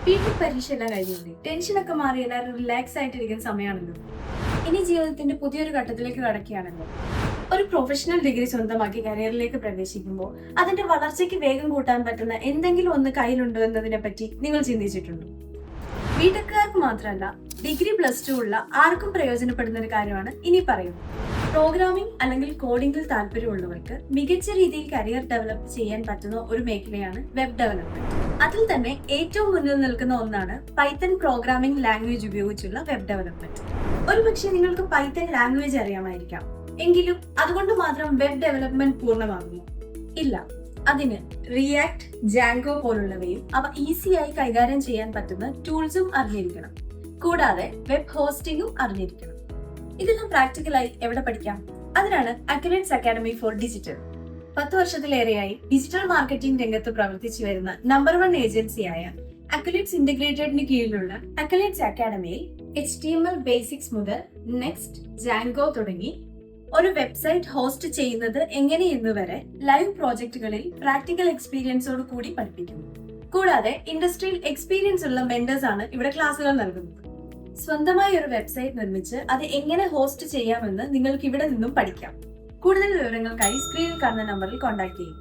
വീട്ടിൽ പരീക്ഷ എല്ലാം കഴിഞ്ഞില്ലേ, ടെൻഷനൊക്കെ മാറി എല്ലാവരും റിലാക്സ് ആയിട്ടിരിക്കുന്ന സമയമാണല്ലോ. ഇനി ജീവിതത്തിന്റെ പുതിയൊരു ഘട്ടത്തിലേക്ക് കടക്കുകയാണല്ലോ. ഒരു പ്രൊഫഷണൽ ഡിഗ്രി സ്വന്തമാക്കി കരിയറിലേക്ക് പ്രവേശിക്കുമ്പോൾ അതിന്റെ വളർച്ചയ്ക്ക് വേഗം കൂട്ടാൻ പറ്റുന്ന എന്തെങ്കിലും ഒന്ന് കയ്യിലുണ്ടോ എന്നതിനെ പറ്റി നിങ്ങൾ ചിന്തിച്ചിട്ടുണ്ടോ? ബിടെക്കുകാർക്ക് മാത്രമല്ല, ഡിഗ്രി +2 ഉള്ള ആർക്കും പ്രയോജനപ്പെടുന്ന ഒരു കാര്യമാണ് ഇനി പറയുന്നത്. പ്രോഗ്രാമിംഗ് അല്ലെങ്കിൽ കോഡിംഗിൽ താല്പര്യമുള്ളവർക്ക് മികച്ച രീതിയിൽ കരിയർ ഡെവലപ്പ് ചെയ്യാൻ പറ്റുന്ന ഒരു മേഖലയാണ് വെബ് ഡെവലപ്മെന്റ്. അതിൽ തന്നെ ഏറ്റവും മുന്നിൽ നിൽക്കുന്ന ഒന്നാണ് പൈത്തൺ പ്രോഗ്രാമിംഗ് ലാംഗ്വേജ് ഉപയോഗിച്ചുള്ള വെബ് ഡെവലപ്മെന്റ്. ഒരുപക്ഷെ നിങ്ങൾക്ക് പൈത്തൺ ലാംഗ്വേജ് അറിയാമായിരിക്കാം, എങ്കിലും അതുകൊണ്ട് മാത്രം വെബ് ഡെവലപ്മെന്റ് പൂർണ്ണമാകുമോ? ഇല്ല. അതിന് റിയാക്ട്, ജാങ്കോ പോലുള്ളവയും അവ ഈസിയായി കൈകാര്യം ചെയ്യാൻ പറ്റുന്ന ടൂൾസും അറിഞ്ഞിരിക്കണം. കൂടാതെ വെബ് ഹോസ്റ്റിംഗും അറിഞ്ഞിരിക്കണം. ഇതെല്ലാം പ്രാക്ടിക്കലായി എവിടെ പഠിക്കാം? അതിനാണ് Accolades Academy for Digital. 10 വർഷത്തിലേറെയായി ഡിജിറ്റൽ മാർക്കറ്റിംഗ് രംഗത്ത് പ്രവർത്തിച്ചു വരുന്ന നമ്പർ 1 ഏജൻസിയായ Accolades ഇന്റഗ്രേറ്റഡിന് കീഴിലുള്ള Accolades അക്കാഡമിയിൽ htmlbasics മുതൽ നെക്സ്റ്റ്, ജാങ്കോ തുടങ്ങി ഒരു വെബ്സൈറ്റ് ഹോസ്റ്റ് ചെയ്യുന്നത് എങ്ങനെയെന്ന് വരെ ലൈവ് പ്രോജക്റ്റുകളിൽ പ്രാക്ടിക്കൽ എക്സ്പീരിയൻസോട് കൂടി പഠിപ്പിക്കുന്നു. കൂടാതെ ഇൻഡസ്ട്രിയിൽ എക്സ്പീരിയൻസ് ഉള്ള മെന്റേഴ്സ് ആണ് ഇവിടെ ക്ലാസുകൾ നൽകുന്നത്. സ്വന്തമായി ഒരു വെബ്സൈറ്റ് നിർമ്മിച്ച് അത് എങ്ങനെ ഹോസ്റ്റ് ചെയ്യാമെന്ന് നിങ്ങൾക്ക് ഇവിടെ നിന്നും പഠിക്കാം. കൂടുതൽ വിവരങ്ങൾക്കായി സ്ക്രീനിൽ കാണുന്ന നമ്പറിൽ കോൺടാക്ട് ചെയ്യും.